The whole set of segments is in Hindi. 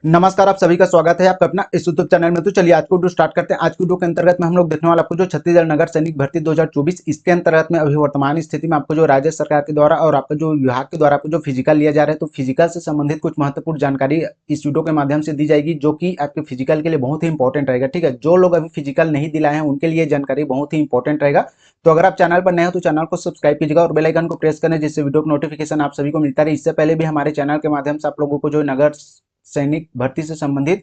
नमस्कार, आप सभी का स्वागत है आपका अपना इस यूट्यूब चैनल में। तो चलिए आज को वीडियो स्टार्ट करते हैं। आज की वीडियो के अंतर्गत में हम लोग देखने वाला आपको जो छत्तीसगढ़ नगर सैनिक भर्ती 2024 इसके अंतर्गत में अभी वर्तमान स्थिति में आपको जो राज्य सरकार के द्वारा और आपका जो विभाग के द्वारा आपको जो फिजिकल लिया जा रहा है, तो फिजिकल से संबंधित कुछ महत्वपूर्ण जानकारी इस वीडियो के माध्यम से दी जाएगी, जो कि आपके फिजिकल के लिए बहुत ही इंपॉर्टेंट रहेगा। ठीक है, जो लोग अभी फिजिकल नहीं दिलाए हैं उनके लिए जानकारी बहुत ही इंपॉर्टेंट रहेगा। तो अगर आप चैनल पर नए हो तो चैनल को सब्सक्राइब कीजिएगा और बेल आइकन को प्रेस करें, जिससे वीडियो का नोटिफिकेशन आप सभी को मिलता रहे। इससे पहले भी हमारे चैनल के माध्यम से आप लोगों को जो नगर सैनिक भर्ती से संबंधित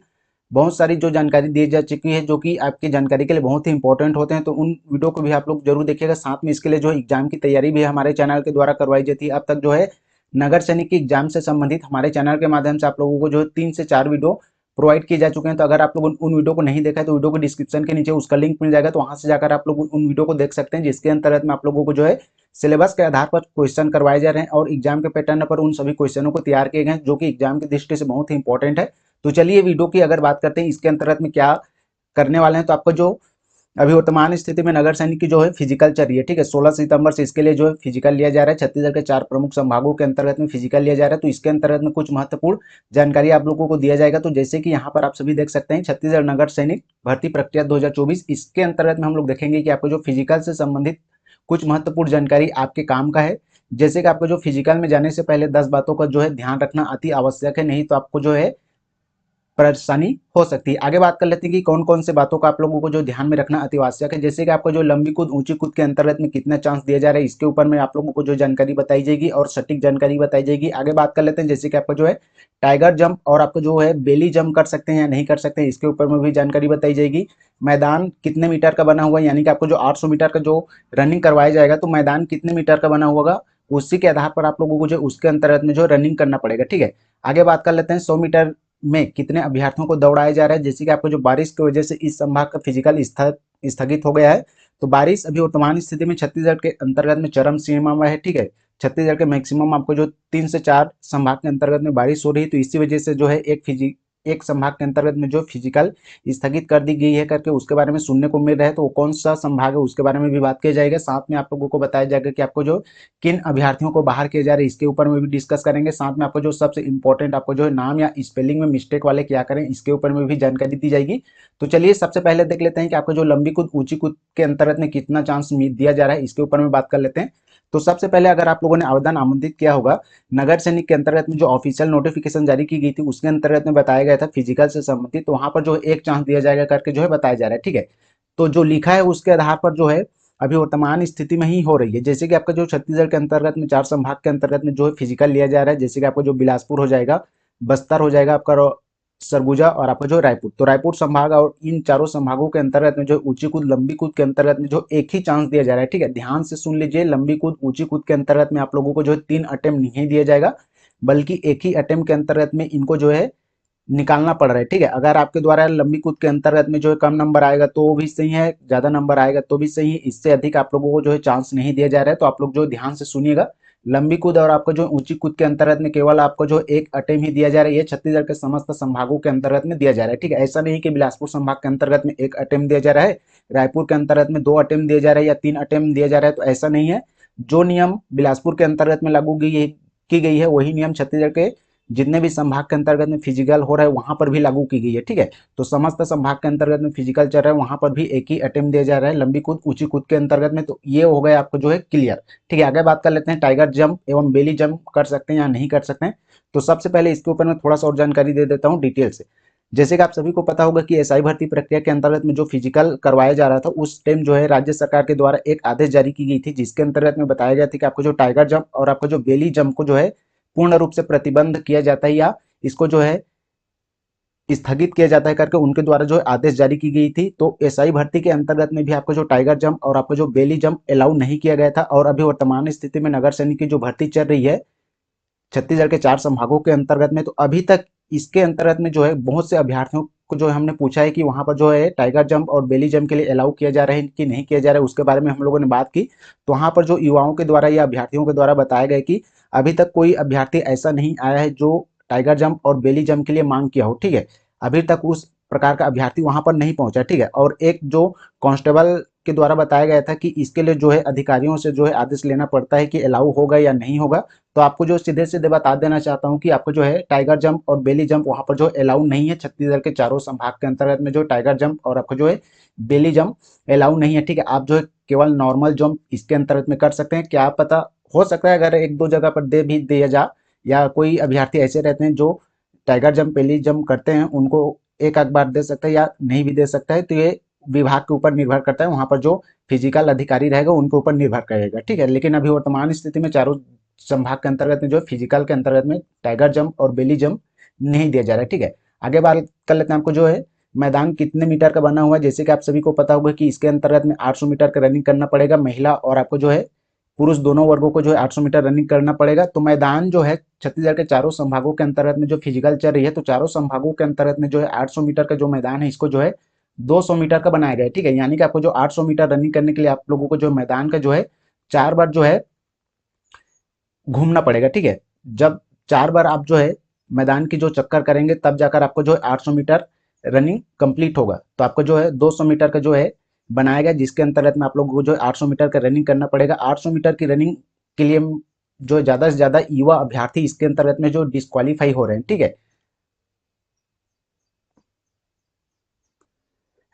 बहुत सारी जो जानकारी दी जा चुकी है, जो कि आपकी जानकारी के लिए बहुत ही इंपॉर्टेंट होते हैं, तो उन वीडियो को भी आप लोग जरूर देखिएगा। साथ में इसके लिए जो एग्जाम की तैयारी भी हमारे चैनल के द्वारा करवाई जाती है। अब तक जो है नगर सैनिक की एग्जाम से संबंधित हमारे चैनल के माध्यम से आप लोगों को जो 3 से 4 वीडियो प्रोवाइड किए जा चुके हैं। तो अगर आप लोग उन वीडियो को नहीं देखा है तो वीडियो को डिस्क्रिप्शन के नीचे उसका लिंक मिल जाएगा, तो वहां से जाकर आप लोग उन वीडियो को देख सकते हैं, जिसके अंतर्गत में आप लोगों को जो है सिलेबस के आधार पर क्वेश्चन करवाए जा रहे हैं और एग्जाम के पैटर्न पर उन सभी क्वेश्चनों को तैयार किए गए हैं, जो कि एग्जाम की दृष्टि से बहुत ही इंपॉर्टेंट है। तो चलिए वीडियो की अगर बात करते हैं इसके अंतर्गत में क्या करने वाले हैं, तो आपको जो अभी वर्तमान स्थिति में नगर सैनिक की जो है फिजिकल चल रही है। ठीक है, 16 सितंबर से इसके लिए जो है फिजिकल लिया जा रहा है। छत्तीसगढ़ के 4 प्रमुख संभागों के अंतर्गत में फिजिकल लिया जा रहा है। तो इसके अंतर्गत में कुछ महत्वपूर्ण जानकारी आप लोगों को दिया जाएगा। तो जैसे कि यहाँ पर आप सभी देख सकते हैं, छत्तीसगढ़ नगर सैनिक भर्ती प्रक्रिया 2024, इसके अंतर्गत में हम लोग देखेंगे कि आपको जो फिजिकल से संबंधित कुछ महत्वपूर्ण जानकारी आपके काम का है। जैसे कि आपको जो फिजिकल में जाने से पहले 10 बातों का जो है ध्यान रखना अति आवश्यक है, नहीं तो आपको जो है परेशानी हो सकती है। आगे बात कर लेते हैं कि कौन कौन से बातों का आप लोगों को जो ध्यान में रखना अति आवश्यक है। जैसे कि आपको जो लंबी कूद ऊंची कूद के अंतर्गत में कितना चांस दिया जा रहा है, इसके ऊपर में आप लोगों को जो जानकारी बताई जाएगी और सटीक जानकारी बताई जाएगी। आगे बात कर लेते हैं जैसे कि आपको जो है टाइगर जंप और आपको जो है बेली जंप कर सकते हैं या नहीं कर सकते हैं, इसके ऊपर में भी जानकारी बताई जाएगी। मैदान कितने मीटर का बना हुआ है, यानी कि आपको जो 800 मीटर का जो रनिंग करवाया जाएगा, तो मैदान कितने मीटर का बना होगा, उसी के आधार पर आप लोगों को जो उसके अंतर्गत में जो रनिंग करना पड़ेगा। ठीक है, आगे बात कर लेते हैं 100 मीटर में कितने अभ्यर्थियों को दौड़ाया जा रहा है। जैसे कि आपको जो बारिश की वजह से इस संभाग का फिजिकल स्थगित हो गया है, तो बारिश अभी वर्तमान स्थिति में छत्तीसगढ़ के अंतर्गत में चरम सीमा में है। ठीक है, छत्तीसगढ़ के मैक्सिमम आपको जो 3 से 4 संभाग के अंतर्गत में बारिश हो रही है, तो इसी वजह से जो है एक संभाग के अंतर्गत में जो फिजिकल स्थगित कर दी गई है करके उसके बारे में सुनने को मिल रहा है। तो वो कौन सा संभाग है उसके बारे में भी बात किया जाएगा। साथ में आप लोगों को बताया जाएगा कि आपको जो किन अभ्यर्थियों को बाहर किया जा रहा है, इसके ऊपर में भी डिस्कस करेंगे। साथ में आपको जो सबसे इंपॉर्टेंट आपको जो है नाम या स्पेलिंग में मिस्टेक वाले क्या करें, इसके ऊपर में भी जानकारी दी जाएगी। तो चलिए सबसे पहले देख लेते हैं कि आपको जो लंबी कूद ऊंची कूद के अंतर्गत में कितना चांस दिया जा रहा है, इसके ऊपर में बात कर लेते हैं। तो सबसे पहले अगर आप लोगों ने आवेदन आमंत्रित किया होगा, नगर सैनिक के अंतर्गत में जो ऑफिशियल नोटिफिकेशन जारी की गई थी उसके अंतर्गत में बताया गया था फिजिकल से संबंधित, तो वहां पर जो एक चांस दिया जाएगा करके जो है बताया जा रहा है। ठीक है, तो जो लिखा है उसके आधार पर जो है अभी वर्तमान स्थिति में ही हो रही है। जैसे कि आपका जो छत्तीसगढ़ के अंतर्गत में 4 संभाग के अंतर्गत में जो है फिजिकल लिया जा रहा है। जैसे कि आपको जो बिलासपुर हो जाएगा, बस्तर हो जाएगा आपका, सरगुजा और आपका जो रायपुर, तो रायपुर संभाग और इन चारों संभागों के अंतर्गत में जो ऊंची कूद लंबी कूद के अंतर्गत में जो एक ही चांस दिया जा रहा है। ठीक है, ध्यान से सुन लीजिए, लंबी कूद ऊंची कूद के अंतर्गत में आप लोगों को जो है 3 अटेम्प्ट नहीं दिया जाएगा, बल्कि एक ही अटेम्प्ट के अंतर्गत में इनको जो है निकालना पड़ रहा है। ठीक है, अगर आपके द्वारा लंबी कूद के अंतर्गत में जो है कम नंबर आएगा तो भी सही है, ज्यादा नंबर आएगा तो भी सही है, इससे अधिक आप लोगों को जो है चांस नहीं दिया जा रहा है। तो आप लोग जो ध्यान से सुनिएगा, लंबी कूद और आपको जो ऊंची कूद के अंतर्गत में केवल आपको जो एक अटेम्प्ट ही दिया जा रहा है। ये छत्तीसगढ़ के समस्त संभागों के अंतर्गत में दिया जा रहा है। ठीक है, ऐसा नहीं कि बिलासपुर संभाग के अंतर्गत में एक अटेम्प्ट दिया जा रहा है, रायपुर के अंतर्गत में 2 अटेम्प्ट दिया जा रहा है या 3 अटेम्प्ट दिया जा रहा है, तो ऐसा नहीं है। जो नियम बिलासपुर के अंतर्गत में लागू की गई है वही नियम छत्तीसगढ़ के जितने भी संभाग के अंतर्गत में फिजिकल हो रहा है वहां पर भी लागू की गई है। ठीक है, तो समस्त संभाग के अंतर्गत में फिजिकल चल रहा है, वहां पर भी एक ही अटेम्प्ट दिया जा रहा है लंबी कूद ऊंची कूद के अंतर्गत में। तो ये हो गया आपको जो है क्लियर। ठीक है, आगे बात कर लेते हैं टाइगर जंप एवं बेली जंप कर सकते हैं या नहीं कर सकते हैं। तो सबसे पहले इसके ऊपर मैं थोड़ा सा और जानकारी दे देता हूँ डिटेल से। जैसे कि आप सभी को पता होगा कि एसआई भर्ती प्रक्रिया के अंतर्गत में जो फिजिकल करवाया जा रहा था, उस टाइम जो है राज्य सरकार के द्वारा एक आदेश जारी की गई थी, जिसके अंतर्गत में बताया गया था कि आपको जो टाइगर जंप और आपको जो बेली जंप को जो है पूर्ण रूप से प्रतिबंध किया जाता है या इसको जो है स्थगित किया जाता है करके उनके द्वारा जो है आदेश जारी की गई थी। तो एसआई भर्ती के अंतर्गत में भी आपको जो टाइगर जंप और आपको जो बेली जंप अलाउ नहीं किया गया था। और अभी वर्तमान स्थिति में नगर सैनिक की जो भर्ती चल रही है छत्तीसगढ़ के 4 संभागों के अंतर्गत में, तो अभी तक इसके अंतर्गत में जो है बहुत से अभ्यर्थियों को जो है हमने पूछा है कि वहां पर जो है टाइगर जंप और बेली जंप के लिए अलाउ किया जा रहा है कि नहीं किया जा रहा है, उसके बारे में हम लोगों ने बात की। तो वहां पर जो युवाओं के द्वारा या अभ्यर्थियों के द्वारा बताया गया कि अभी तक कोई अभ्यर्थी ऐसा नहीं आया है जो टाइगर जंप और बेली जंप के लिए मांग किया हो। ठीक है, अभी तक उस प्रकार का अभ्यर्थी वहां पर नहीं पहुंचा। ठीक है, और एक जो कांस्टेबल के द्वारा बताया गया था कि इसके लिए जो है अधिकारियों से जो है आदेश लेना पड़ता है कि अलाउ होगा या नहीं होगा। तो आपको जो सीधे सीधे बता देना चाहता हूँ कि आपको जो है टाइगर जंप और बेली जंप वहाँ पर जो अलाउ नहीं है। छत्तीसगढ़ के चारों संभाग के अंतर्गत में जो टाइगर जंप और आपको जो है बेली जंप अलाउ नहीं है। ठीक है, आप जो है केवल नॉर्मल जंप इसके अंतर्गत में कर सकते हैं। क्या पता, हो सकता है अगर एक दो जगह पर दे भी दिया जा, या कोई अभ्यर्थी ऐसे रहते हैं जो टाइगर जंप बेली जंप करते हैं, उनको एक आध बार दे सकता है या नहीं भी दे सकता है। तो ये विभाग के ऊपर निर्भर करता है, वहां पर जो फिजिकल अधिकारी रहेगा उनके ऊपर निर्भर करेगा। ठीक है, लेकिन अभी वर्तमान स्थिति में चारों संभाग के अंतर्गत में जो फिजिकल के अंतर्गत में टाइगर जंप और बेली जंप नहीं दिया जा रहा है। ठीक है, आगे बात कर लेते हैं। आपको जो है मैदान कितने मीटर का बना हुआ है, जैसे कि आप सभी को पता होगा कि इसके अंतर्गत में 800 मीटर का रनिंग करना पड़ेगा। महिला और आपको जो है पुरुष दोनों वर्गों को जो है 800 मीटर रनिंग करना पड़ेगा। तो मैदान जो है छत्तीसगढ़ के चारों संभागों के अंतर्गत में जो फिजिकल चल रही है, तो चारों संभागों के अंतर्गत में जो है 800 मीटर का जो मैदान है, इसको जो है 200 मीटर का बनाया गया है। ठीक है, यानी कि आपको जो 800 मीटर रनिंग करने के लिए आप लोगों को जो मैदान का जो है 4 बार जो है घूमना पड़ेगा। ठीक है, जब 4 बार आप जो है मैदान की जो चक्कर करेंगे, तब जाकर आपको जो है 800 मीटर रनिंग कंप्लीट होगा। तो आपको जो है 200 मीटर का जो है बनाया गया, जिसके अंतर्गत में आप लोगों को जो है 800 मीटर का रनिंग करना पड़ेगा। 800 मीटर की रनिंग के लिए जो ज़्यादा से ज़्यादा युवा अभ्यर्थी इसके अंतर्गत में जो डिस्क्वालीफाई हो रहे हैं। ठीक है,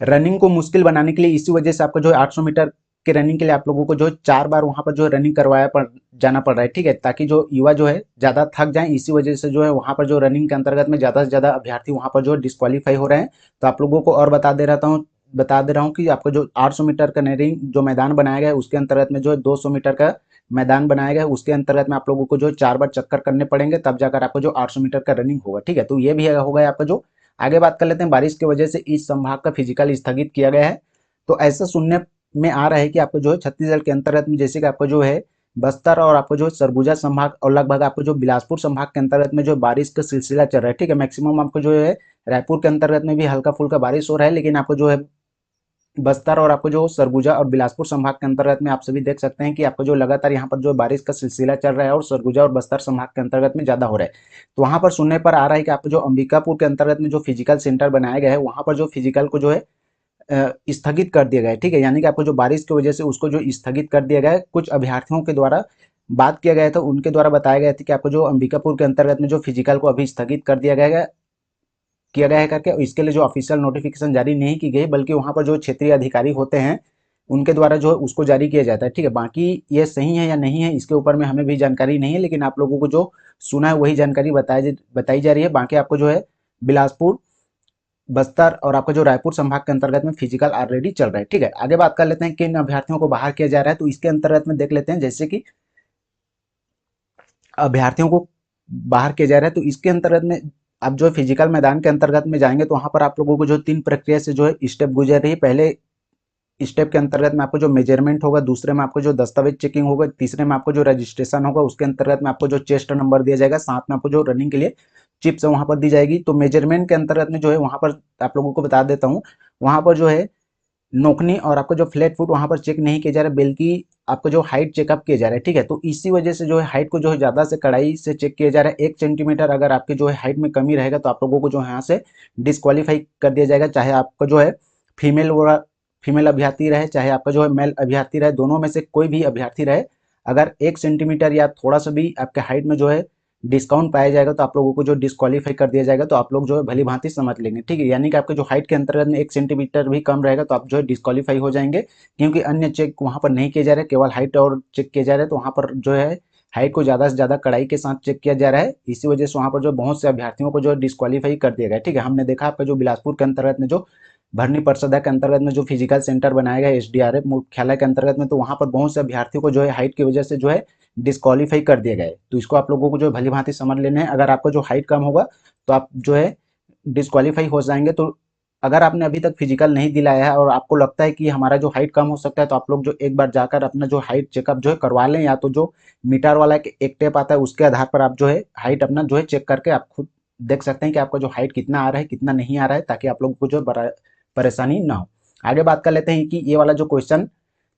रनिंग को मुश्किल बनाने के लिए इसी वजह से आपको जो है 800 मीटर के रनिंग के लिए आप लोगों को जो है 4 बार वहां पर जो है रनिंग करवाया पड़ जाना पड़ रहा है। ठीक है, ताकि जो युवा जो है ज़्यादा थक जाएं, इसी वजह से जो है वहां पर जो रनिंग के अंतर्गत में ज़्यादा से ज़्यादा अभ्यर्थी वहां पर जो है डिस्क्वालीफाई हो रहे हैं। तो आप लोगों को और बता दे रहा हूँ कि आपको जो 800 मीटर का रनिंग जो मैदान बनाया गया है, उसके अंतर्गत में जो है 200 मीटर का मैदान बनाया गया है। उसके अंतर्गत में आप लोगों को जो 4 बार चक्कर करने पड़ेंगे, तब जाकर आपको जो 800 मीटर का रनिंग होगा। ठीक है, तो ये भी होगा आपका जो। आगे बात कर लेते हैं, बारिश की वजह से इस संभाग का फिजिकल स्थगित किया गया है। तो ऐसा सुनने में आ रहा है कि आपको जो है छत्तीसगढ़ के अंतर्गत में, जैसे कि आपको जो है बस्तर और आपको जो है सरगुजा संभाग और लगभग आपको जो बिलासपुर संभाग के अंतर्गत में जो बारिश का सिलसिला चल रहा है। ठीक है, मैक्सिमम आपको जो है रायपुर के अंतर्गत में भी हल्का फुल्का बारिश हो रहा है, लेकिन आपको जो है बस्तर और आपको जो सरगुजा और बिलासपुर संभाग के अंतर्गत में आप सभी देख सकते हैं कि आपको जो लगातार यहाँ पर जो बारिश का सिलसिला चल रहा है, और सरगुजा और बस्तर संभाग के अंतर्गत में ज्यादा हो रहा है। तो वहां पर सुनने पर आ रहा है कि आपको जो अंबिकापुर के अंतर्गत में जो फिजिकल सेंटर बनाया गया है, वहां पर जो फिजिकल को जो है स्थगित कर दिया गया है। ठीक है, यानी कि आपको जो बारिश की वजह से उसको जो स्थगित कर दिया गया है, कुछ अभ्यर्थियों के द्वारा बात किया गया था, उनके द्वारा बताया गया था कि आपको जो अंबिकापुर के अंतर्गत में जो फिजिकल को अभी स्थगित कर दिया गया है, करके इसके लिए जो ऑफिशियल नोटिफिकेशन जारी नहीं की गई, बल्कि वहां पर जो क्षेत्रीय अधिकारी होते हैं उनके द्वारा जो है उसको जारी किया जाता है। ठीक है, बाकी ये सही है या नहीं है इसके ऊपर में हमें भी जानकारी नहीं है, लेकिन आप लोगों को जो सुना है वही जानकारी बताई जा रही है। बाकी आपको जो है बिलासपुर, बस्तर और आपका जो रायपुर संभाग के अंतर्गत में फिजिकल ऑलरेडी चल रहा है। ठीक है, आगे बात कर लेते हैं किन अभ्यर्थियों को बाहर किया जा रहा है। तो इसके अंतर्गत में देख लेते हैं, जैसे कि अभ्यर्थियों को बाहर किया जा रहा है, तो इसके अंतर्गत में आप जो फिजिकल मैदान के अंतर्गत में जाएंगे, तो वहां पर आप लोगों को जो 3 प्रक्रिया से जो है स्टेप गुजर रही है। पहले स्टेप के अंतर्गत में आपको जो मेजरमेंट होगा, दूसरे में आपको जो दस्तावेज चेकिंग होगा, तीसरे में आपको जो रजिस्ट्रेशन होगा। उसके अंतर्गत में आपको जो चेस्ट नंबर दिया जाएगा, साथ में आपको जो रनिंग के लिए चिप्स वहां पर दी जाएगी। तो मेजरमेंट के अंतर्गत में जो है वहां पर आप लोगों को बता देता हूँ, वहां पर जो है नोकनी और आपको जो फ्लैट फुट वहां पर चेक नहीं किया जा रहा है, बल्कि आपको जो हाइट चेकअप किया जा रहा है। ठीक है, तो इसी वजह से जो है हाइट को जो है ज्यादा से कड़ाई से चेक किया जा रहा है। 1 सेंटीमीटर अगर आपके जो है हाइट में कमी रहेगा, तो आप लोगों को जो है यहाँ से डिस्क्वालीफाई कर दिया जाएगा। चाहे आपका जो है फीमेल फीमेल अभ्यर्थी रहे, चाहे आपका जो है मेल अभ्यर्थी रहे, दोनों में से कोई भी अभ्यर्थी रहे, अगर 1 सेंटीमीटर या थोड़ा सा भी आपके हाइट में जो है डिस्काउंट पाया जाएगा, तो आप लोगों को जो डिस्क्वालीफाई कर दिया जाएगा। तो आप लोग जो है भली भांति समझ लेंगे। ठीक है, यानी कि आपके जो हाइट के अंतर्गत में 1 सेंटीमीटर भी कम रहेगा, तो आप जो है डिस्क्वालीफाई हो जाएंगे, क्योंकि अन्य चेक वहां पर नहीं किए जा रहे, केवल हाइट और चेक किए जा रहे हैं। तो वहां पर जो है हाइट को ज्यादा से ज्यादा कड़ाई के साथ चेक किया जा रहा है, इसी वजह से वहां पर जो बहुत से अभ्यर्थियों को जो डिस्क्वालीफाई कर दिया गया। ठीक है, हमने देखा आपका जो बिलासपुर के अंतर्गत में जो भरनी परिषद के अंतर्गत में जो फिजिकल सेंटर बनाया गया एसडीआरएफ मुख्यालय के अंतर्गत में, तो वहां पर बहुत से अभ्यर्थियों को जो है हाइट की वजह से जो है डिस्क्वालीफाई कर दिया गया है। तो इसको आप लोगों को जो भली भांति समझ लेना है। अगर आपका जो हाइट कम होगा, तो आप जो है डिस्क्वालीफाई हो जाएंगे। तो अगर आपने अभी तक फिजिकल नहीं दिलाया है और आपको लगता है कि हमारा जो हाइट कम हो सकता है, तो आप लोग जो एक बार जाकर अपना जो हाइट चेकअप जो है करवा लें, या तो जो मीटर वाला एक टेप आता है उसके आधार पर आप जो है हाइट अपना जो है चेक करके आप खुद देख सकते हैं कि आपका जो हाइट कितना आ रहा है कितना नहीं आ रहा है, ताकि आप लोगों को जो परेशानी ना हो। आगे बात कर लेते हैं कि ये वाला जो क्वेश्चन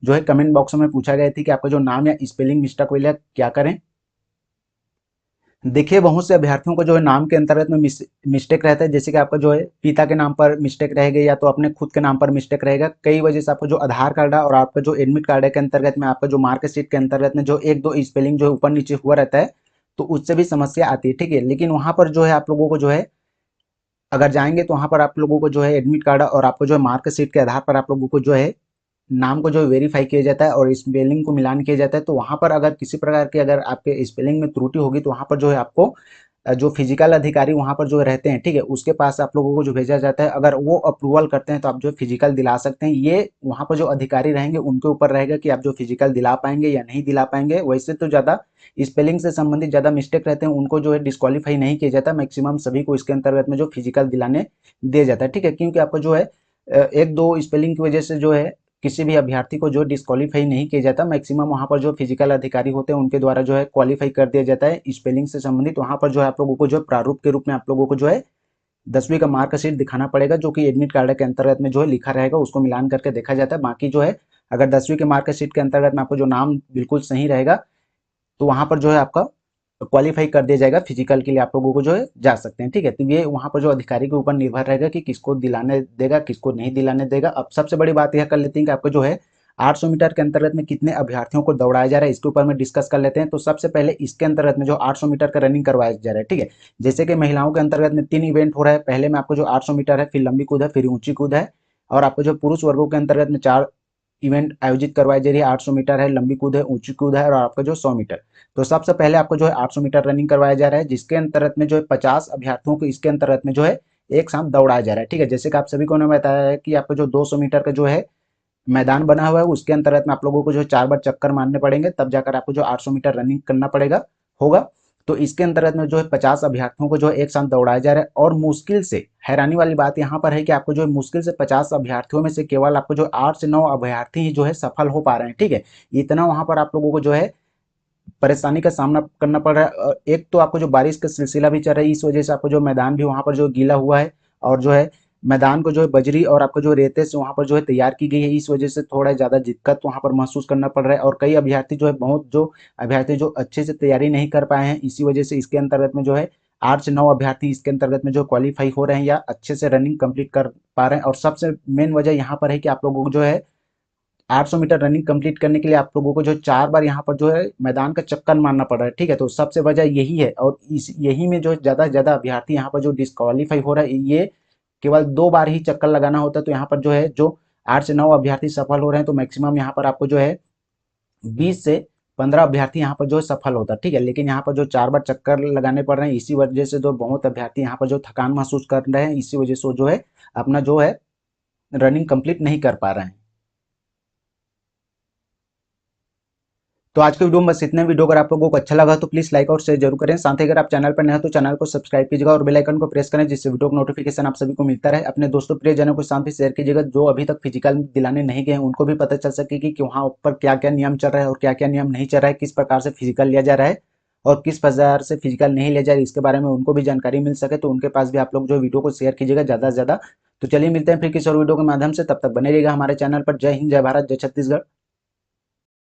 जो है कमेंट बॉक्स में पूछा गया था कि आपका जो नाम या स्पेलिंग मिस्टेक हुई है क्या करें। देखिए, बहुत से अभ्यर्थियों को जो है नाम के अंतर्गत में मिस्टेक रहता है, जैसे कि आपका जो है पिता के नाम पर मिस्टेक रहेगी या तो अपने खुद के नाम पर मिस्टेक रहेगा। कई वजह से आपको जो आधार कार्ड है और आपका जो एडमिट कार्ड है के अंतर्गत में आपका जो मार्कशीट के अंतर्गत में जो एक दो स्पेलिंग जो है ऊपर नीचे हुआ रहता है, तो उससे भी समस्या आती है, ठीक है। लेकिन वहां पर जो है आप लोगों को जो है अगर जाएंगे तो वहां पर आप लोगों को जो है एडमिट कार्ड और आपको जो है मार्कशीट के आधार पर आप लोगों को जो है नाम को जो वेरीफाई किया जाता है और स्पेलिंग को मिलान किया जाता है। तो वहां पर अगर किसी प्रकार की अगर आपके स्पेलिंग में त्रुटि होगी तो वहां पर जो है आपको जो फिजिकल अधिकारी वहां पर जो रहते हैं, ठीक है, उसके पास आप लोगों को जो भेजा जाता है। अगर वो अप्रूवल करते हैं तो आप जो फिजिकल दिला सकते हैं। ये वहां पर जो अधिकारी रहेंगे उनके ऊपर रहेगा कि आप जो फिजिकल दिला पाएंगे या नहीं दिला पाएंगे। वैसे तो ज्यादा स्पेलिंग से संबंधित ज्यादा मिस्टेक रहते हैं उनको जो है डिस्क्वालीफाई नहीं किया जाता। मैक्सिमम सभी को इसके अंतर्गत में जो फिजिकल दिलाने दिया जाता है, ठीक है। क्योंकि आपको जो है एक दो स्पेलिंग की वजह से जो है किसी भी अभ्यर्थी को जो डिस्क्वालीफाई नहीं किया जाता। मैक्सिमम वहां पर जो फिजिकल अधिकारी होते हैं उनके द्वारा जो है क्वालिफाई कर दिया जाता है स्पेलिंग से संबंधित। वहां पर जो है आप लोगों को जो प्रारूप के रूप में आप लोगों को जो है 10वीं का मार्कशीट दिखाना पड़ेगा, जो कि एडमिट कार्ड के अंतर्गत में जो है लिखा रहेगा, उसको मिलान करके देखा जाता है। बाकी जो है अगर 10वीं के मार्कशीट के अंतर्गत में आपको जो नाम बिल्कुल सही रहेगा तो वहां पर जो है आपका क्वालिफाई कर दिया जाएगा, फिजिकल के लिए आप लोगों को जो है जा सकते हैं, ठीक है। तो ये वहां पर जो अधिकारी के ऊपर निर्भर रहेगा कि किसको दिलाने देगा किसको नहीं दिलाने देगा। अब सबसे बड़ी बात यह कर लेते हैं कि आपको जो है 800 मीटर के अंतर्गत में कितने अभ्यर्थियों को दौड़ाया जा रहा है, इसके ऊपर में डिस्कस कर लेते हैं। तो सबसे पहले इसके अंतर्गत में जो 800 मीटर का रनिंग करवाया जा रहा है, ठीक है। जैसे कि महिलाओं के अंतर्गत में 3 इवेंट हो रहा है। पहले में आपको जो 800 मीटर है, फिर लंबी कूद है, फिर ऊंची कूद है। और आपको जो पुरुष वर्गों के अंतर्गत में 4 इवेंट आयोजित करवाई जा रही है। 800 मीटर है, लंबी कूद है, ऊंची कूद है और आपका जो 100 मीटर। तो सबसे पहले आपको जो है 800 मीटर रनिंग करवाया जा रहा है, जिसके अंतर्गत में जो है 50 अभ्यर्थियों को इसके अंतर्गत में जो है एक साथ दौड़ाया जा रहा है, ठीक है। जैसे कि आप सभी को ने बताया है कि आपको जो 200 मीटर का जो है मैदान बना हुआ है, उसके अंतर्गत में आप लोगों को जो 4 बार चक्कर मारने पड़ेंगे, तब जाकर आपको जो 800 मीटर रनिंग करना पड़ेगा होगा। तो इसके अंतर्गत में जो है 50 अभ्यर्थियों को जो है एक साथ दौड़ाया जा रहा है। और मुश्किल से हैरानी वाली बात यहाँ पर है कि आपको जो है मुश्किल से 50 अभ्यर्थियों में से केवल आपको जो 8 से 9 अभ्यर्थी ही जो है सफल हो पा रहे हैं, ठीक है। इतना वहां पर आप लोगों को जो है परेशानी का सामना करना पड़ रहा है। एक तो आपको जो बारिश का सिलसिला भी चल रहा है, इस वजह से आपको जो मैदान भी वहां पर जो गीला हुआ है और जो है मैदान को जो है बजरी और आपको जो रेते से वहां पर जो है तैयार की गई है। इस वजह से थोड़ा ज्यादा दिक्कत वहां पर महसूस करना पड़ रहा है। और कई अभ्यर्थी जो है बहुत जो अभ्यर्थी जो अच्छे से तैयारी नहीं कर पाए हैं, इसी वजह से इसके अंतर्गत में जो है 8 से 9 अभ्यर्थी इसके अंतर्गत में जो क्वालिफाई हो रहे हैं या अच्छे से रनिंग कंप्लीट कर पा रहे हैं। और सबसे मेन वजह यहाँ पर है कि आप लोगों को जो है 800 मीटर रनिंग कंप्लीट करने के लिए आप लोगों को जो 4 बार यहाँ पर जो है मैदान का चक्कर मारना पड़ रहा है, ठीक है। तो सबसे वजह यही है। और इस यही में जो ज़्यादा से ज़्यादा अभ्यर्थी यहाँ पर जो डिस्क्वालीफाई हो रहा है, ये केवल 2 बार ही चक्कर लगाना होता है। तो यहाँ पर जो है जो 8 से 9 अभ्यर्थी सफल हो रहे हैं, तो मैक्सिमम यहाँ पर आपको जो है 20 से 15 अभ्यर्थी यहाँ पर जो है सफल होता है, ठीक है। लेकिन यहाँ पर जो 4 बार चक्कर लगाने पड़ रहे हैं, इसी वजह से जो बहुत अभ्यर्थी यहाँ पर जो थकान महसूस कर रहे हैं, इसी वजह से जो है अपना जो है रनिंग कंप्लीट नहीं कर पा रहे हैं। तो आज के वीडियो में बस इतने। वीडियो अगर आप लोगों को अच्छा लगा तो प्लीज लाइक और शेयर जरूर करें। साथ ही अगर आप चैनल पर नए हो तो चैनल को सब्सक्राइब कीजिएगा और बेल आइकन को प्रेस करें, जिससे वीडियो का नोटिफिकेशन आप सभी को मिलता रहे। अपने दोस्तों प्रियजनों के साथ भी शेयर कीजिएगा, जो अभी तक फिजिकल दिलाने नहीं गए उनको भी पता चल सके कि वहाँ ऊपर क्या क्या नियम चल रहा है और क्या क्या नियम नहीं चल रहा है, किस प्रकार से फिजिकल लिया जा रहा है और किस प्रकार से फिजिकल नहीं लिया जा रहा है, इसके बारे में उनको भी जानकारी मिल सके। तो उनके पास भी आप लोग जो वीडियो को शेयर कीजिएगा ज़्यादा से ज़्यादा। तो चलिए मिलते हैं फिर किसी और वीडियो के माध्यम से, तब तक बने रहिएगा हमारे चैनल पर। जय हिंद, जय भारत, जय छत्तीसगढ़।